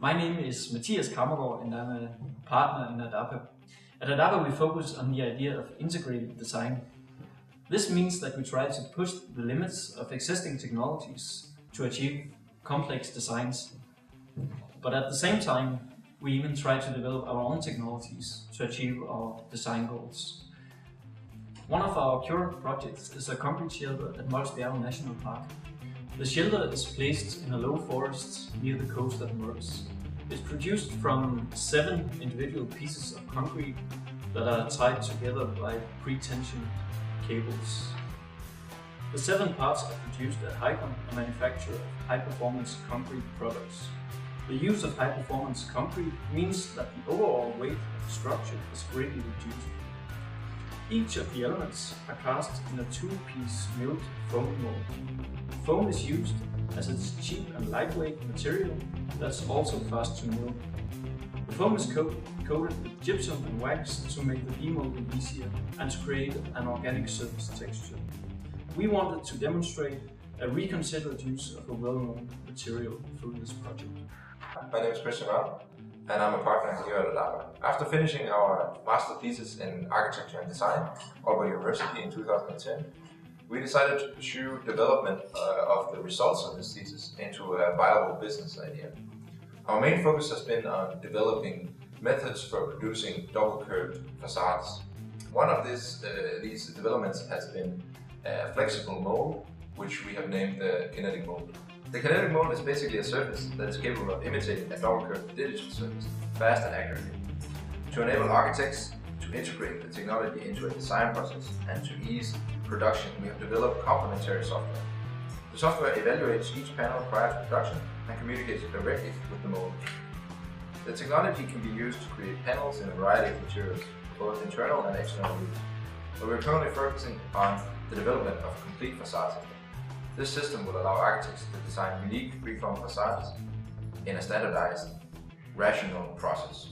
My name is Mathias Kammergaard and I'm a partner in Adapa. At Adapa we focus on the idea of integrated design. This means that we try to push the limits of existing technologies to achieve complex designs. But at the same time, we even try to develop our own technologies to achieve our design goals. One of our current projects is a concrete shelter at Mols Bjerge National Park. The shelter is placed in a low forest near the coast at Mols. It's produced from 7 individual pieces of concrete that are tied together by pre-tensioned cables. The 7 parts are produced at Hycon, a manufacturer of high-performance concrete products. The use of high-performance concrete means that the overall weight of the structure is greatly reduced. Each of the elements are cast in a 2-piece milled foam mold. Foam is used as it's cheap and lightweight material that's also fast to mill. The foam is coated with gypsum and wax to make the demolding easier and to create an organic surface texture. We wanted to demonstrate a reconsidered use of a well-known material through this project. My name is Christian Mørk, and I'm a partner here at Adapa. After finishing our master thesis in architecture and design at Aalborg University in 2010, we decided to pursue development of the results of this thesis into a viable business idea. Our main focus has been on developing methods for producing double-curved facades. One of these developments has been a flexible mold, which we have named the kinetic mold. The kinetic mold is basically a surface that is capable of imitating a double-curved digital surface fast and accurately. To enable architects to integrate the technology into a design process and to ease production, we have developed complementary software. The software evaluates each panel prior to production and communicates directly with the mold. The technology can be used to create panels in a variety of materials, both internal and external use. But we're currently focusing on the development of a complete facade system. This system will allow architects to design unique freeform facades in a standardized, rational process.